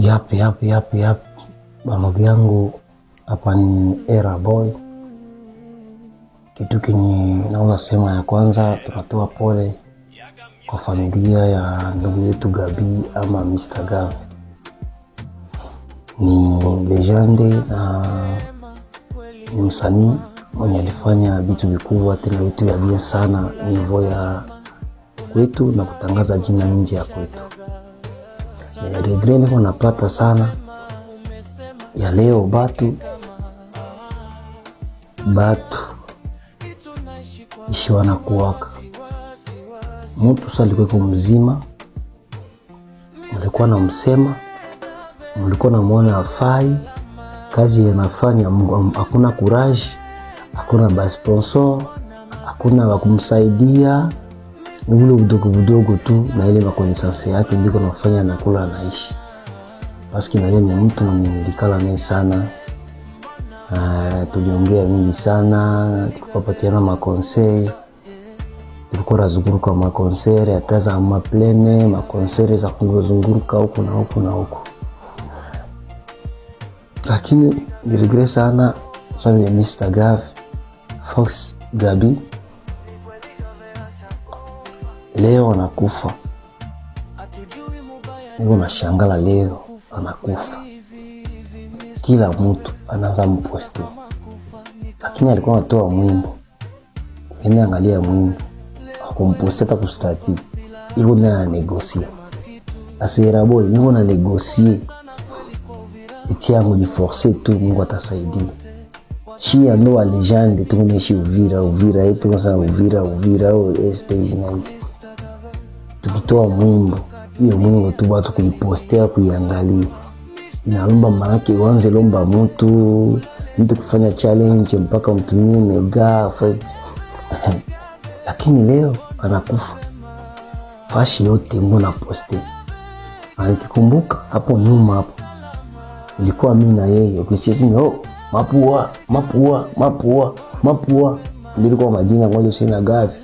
Yap. Bano vyangu hapa ni Era Boy. Kitu kenye naona sema ya kwanza, tunatoa pole kwa familia ya ndugu yetu Gabi ama Mr. Gav. Ni legende na ni msanii mwenye alifanya vitu vikubwa tena vitu ya bien sana nivo ya kwetu na kutangaza jina nje ya kwetu. Regret niko napata sana ya leo batu ishi wanakuwaka mtu salikuweko mzima, mlikuwa na msema, mlikuwa na muona afai kazi yanafanya, hakuna courage, hakuna ba sponsor, hakuna wa kumsaidia, ni ule vidogo tu na ile makonesansi yake ndiko nafanya na kula naishi. Paski na yeye ni mtu nilikala naye sana. Tuliongea mingi sana, tukapatiana makonsei, tulikuwa nazunguruka makonseri hata za maplene, makonseri za kuzunguruka huku na huku. Lakini niligre sana sababu ya Mr. Gav, Fox Gabi leo anakufa. Niko nashangala leo anakufa. Kila mtu anaanza mposti. Lakini alikuwa anatoa mwimbo. Ene angalia mwimbo. Akumposti hata kustati. Iko na negosia. Asira boy, niko na negosie. Iti yangu ni force tu, Mungu atasaidia. Shia ndo wa legende, tuko nishi Uvira yetu kwa sababu Uvira au stage na hivi. Tukitoa mwimbo, hiyo mwimbo tu watu kuipostea kuiangalia. Inaomba maana uanze lomba mtu kufanya challenge mpaka mtumie mega. Lakini leo anakufa. Fashi yote mbona poste. Alikikumbuka hapo nyuma hapo. Ilikuwa mimi na yeye ukisema mapua. Nilikuwa majina ngoja sina Gavi.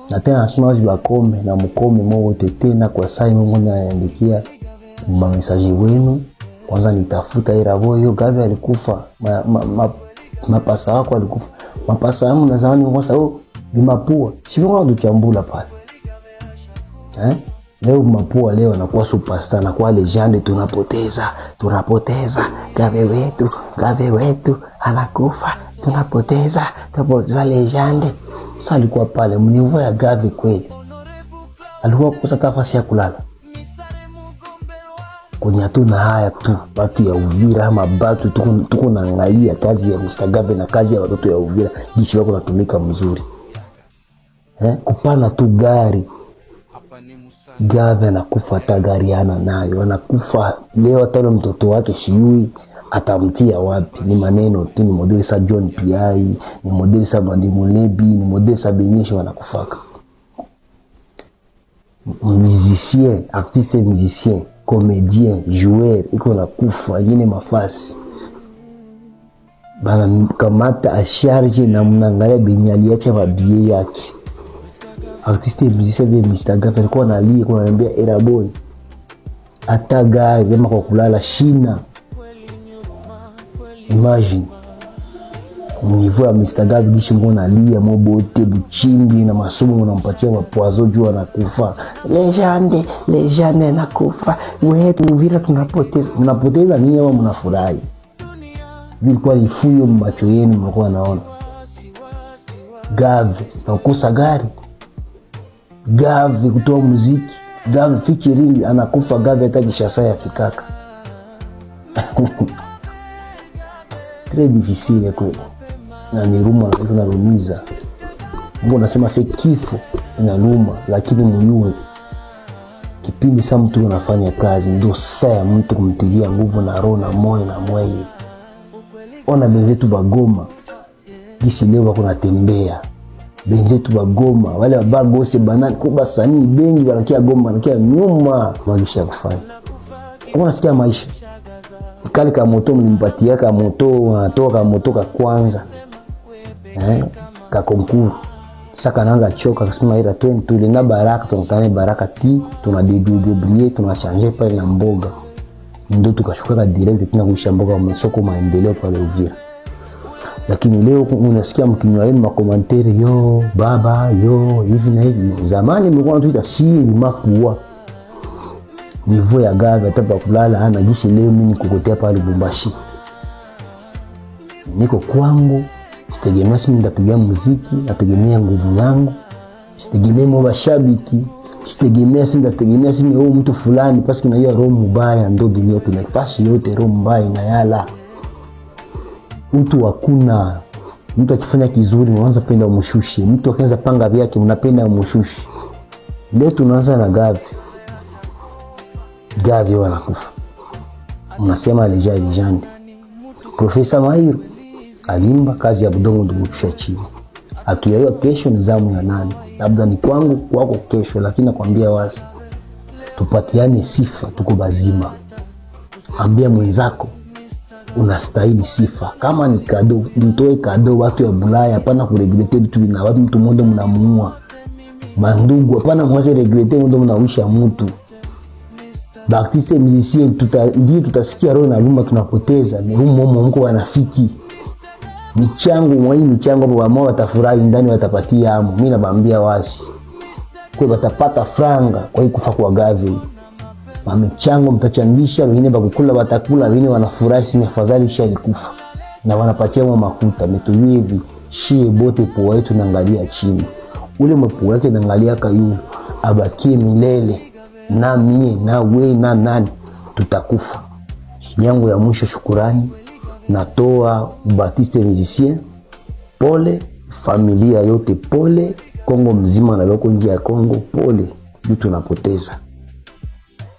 Na tena nasema wazi bakome na mkome wote tena kwa sai Mungu anaandikia message wenu. Kwanza nitafuta Era Boy, hiyo Gavi alikufa. Mapasa wako alikufa. Mapasa yangu na zamani kwa sababu ni mapua. Sio tuchambula pale. Leo mapua leo anakuwa superstar na kwa legende, tunapoteza Gavi wetu anakufa, tunapoteza legende. Sasa alikuwa pale mnivo ya Gavi kweli. Alikuwa kukosa nafasi ya kulala. Kunya tu na haya tu watu ya Uvira ama batu tuko naangalia kazi ya Mr. Gavi na kazi ya watoto ya Uvira jinsi wako natumika mzuri. Kupana tu gari. Gavi anakufa hata gari ana nayo. Anakufa leo hata mtoto wake shiui atamtia wapi. Ni maneno tu, ni modeli sa John P.I, ni modeli sa Mandimu Lebi, ni modeli sa Benyesho wanakufaka. Musicien, artiste musicien, comédien, joueur iko nakufa yine mafasi. Bana kamata a charge na mnangalia benyali yake mabie yake. Artiste musicien de Mr. Gav alikuwa analia kwa anambia Era Boy hata gari kama kwa kulala shina. Imagine mnivo ya Mr. Gav gishi mbona alia mobote buchimbi na masomo unampatia mapoazo juu anakufa. Legende anakufa. Wetu Uvira tunapoteza nini ama mnafurahi? Vilikuwa lifuyo macho yenu mlikuwa naona. Gav nakusa gari. Gav kutoa muziki. Gav featuring anakufa. Gav hata Kishasa yafikaka. Très difficile kweli. Na ni ruma na tunarumiza. Mungu anasema si kifo inaluma, lakini mjue kipindi sa mtu anafanya kazi ndio saa mtu kumtilia nguvu na roho na moyo na mwili. Ona benzetu Bagoma gisi leo kuna tembea. Benzetu Bagoma wale bagose banani kuba sanii bengi wanakia Goma wanakia nyuma walisha kufanya. Unasikia maisha kali ka moto mlimpatia ka moto anatoka moto ka kwanza ka konkuru saka nanga choka kasema ila tuli na baraka tunatane baraka ti tunadedoublier tunachange pale na mboga ndio tukashuka direct tena kuishamboka masoko maendeleo pale Uvira. Lakini leo unasikia mkinywa yenu makomentari yo baba yo hivi na hivi. Zamani mlikuwa tuita shiri makuwa nivo ya gavi atapa kulala hana jishi. Leo mimi nikokotea pale Lubumbashi, niko kwangu, sitegemea simi ndapiga muziki, nategemea nguvu yangu, sitegemea mashabiki, sitegemea simi mtu fulani paski na hiyo roho mbaya ndo dunia tunafashi yote roho mbaya na yala. Mtu hakuna mtu akifanya kizuri mwanza penda umshushi, mtu akaanza panga vyake mnapenda umshushi. Leo tunaanza na Gavi wanakufa. Unasema legend. Profesa Mahiru alimba kazi ya budongo ndio kushia chini. Atuyaiwa kesho ni zamu ya nani? Labda ni kwangu kwako kesho, lakini nakwambia wazi tupatiane sifa, tuko bazima. Ambia mwenzako unastahili sifa. Kama ni kado, mtoe kado watu ya Bulaya, hapana kuregrete vitu na watu mtu mmoja mnamuua. Mandugu hapana mwaze regrete mmoja mnawisha mtu. Baktiste musicien tutasikia roho na lumba tunapoteza. Ni humo mko wanafiki. Michango hapo wamao watafurahi ndani watapatia amo. Mimi nabaambia wazi. Kwa watapata franga kwa hii kufa kwa Gavi. Mamichango mtachangisha, wengine bakukula watakula, wengine wanafurahi sima afadhali alikufa. Na wanapatia mafuta metuyu hivi. Shie bote poa yetu naangalia chini. Ule mpoa yake naangalia kayu abakie milele. Na mie na we na nani tutakufa. Yangu ya mwisho shukurani natoa Baptiste musicien, pole familia yote, pole Kongo mzima na loko nje ya Kongo, pole ndio tunapoteza.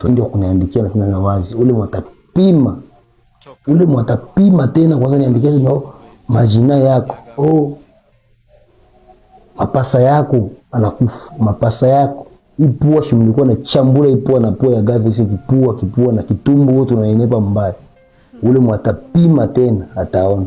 Ndio kuniandikia na tena wazi ule mwatapima tena kwanza niandikia na majina yako. Mapasa yako anakufa, mapasa yako ipua shimlikuwa na chambula ipua na pua ya Gavi sisi kipua na kitumbu wote unaenepa mbaya. Ule mwatapima tena ataona.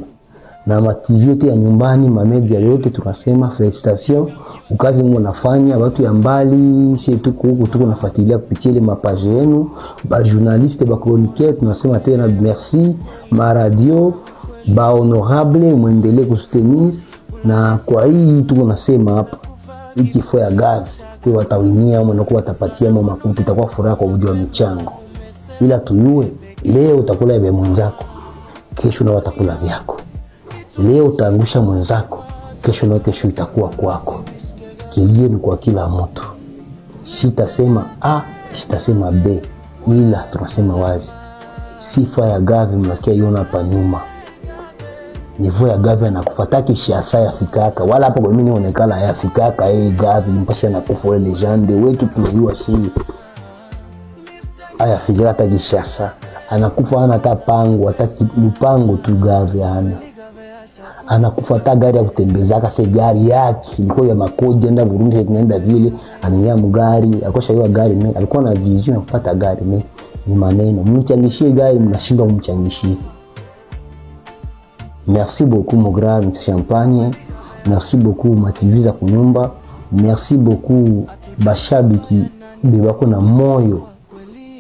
Na mativio yote ya nyumbani, mamedia yote tunasema felicitation. Ukazi mnafanya watu ya mbali, sisi tuko nafuatilia kupitia ile mapage yenu, ba journaliste ba chroniqueur tunasema tena merci, ma radio ba honorable muendelee kusutenir. Na kwa hii tuko nasema hapa ikifo ya Gavi kwa watawinia au wanakuwa watapatia mama makuti itakuwa furaha kwa ujio wa michango. Ila tuyue leo utakula vya mwenzako, kesho na watakula vyako. Leo utaangusha mwenzako, kesho itakuwa kwako. Kilio ni kwa kila mtu. Sitasema A, sitasema B, ila tunasema wazi. Sifa ya Gavi mnakia iona hapa nyuma. Nivo ya Gavi anakufataki siasa ya fikaka. Wala hapo kwa mimi onekala ya fikaka Gavi mpasha na kufa ile legende wetu tunajua sisi. Aya fikira hata kisiasa. Anakufa hana hata pango, hata lupango tu Gavi hana. Anakufa hata gari ya kutembeza kase gari yake ilikuwa ya makodi enda Burundi inaenda vile anania mgari akosha hiyo gari mimi alikuwa na vision ya kupata gari mimi ni maneno mchangishie gari mnashindwa kumchangishia. Merci beaucoup mon grand champagne, merci beaucoup mativiza kunyumba, merci beaucoup bashabiki bebako na moyo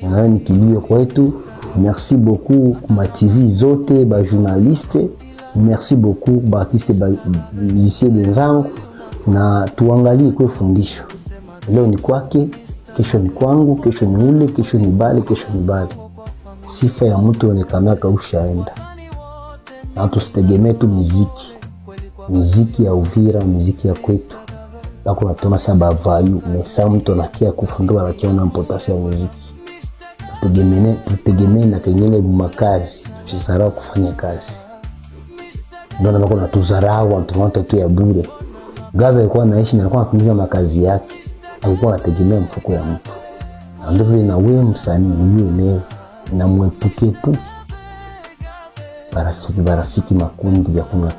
na ni kilio kwetu. Merci beaucoup ma TV zote ba journaliste, merci beaucoup Baptiste musicien benzangu, na tuangalie kwa fundisho. Leo ni kwake, kesho ni kwangu, kesho ni ule, kesho ni bale, kesho ni bale. Sifa ya mtu onekana kaushaenda. Na tusitegemee tu muziki ya Uvira, muziki ya kwetu. Bako natona saba value, mesa mtu anakia kufundua wakiona importance ya muziki. Tutegemee na kengele makazi, tusizarau kufanya kazi. Ndio na kuna tuzarau watu tu ya bure. Gavi alikuwa anaishi na alikuwa anatumia makazi yake. Alikuwa anategemea mfuko ya mtu. Ndio vile na wewe msanii ujue leo na mwepuke barafiki makundi ya kuna.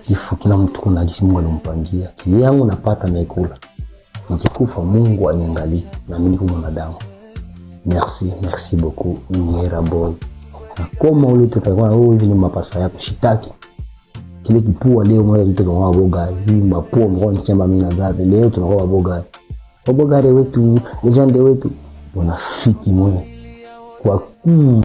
Kifo kila mtu kuna jinsi Mungu alimpangia. Kile yangu napata na ikula. Nikikufa Mungu aniangalie na mimi kama mwanadamu. Merci beaucoup Nyera boy. Na kama ule tutakuwa hivi ni mapasa yako shitaki. Kile kipua leo mmoja tutakuwa boga, hii mapua mko ni chamba mimi na Gavi. Leo tunakuwa boga. Boga wetu, legende wetu unafiki mwe. wakuu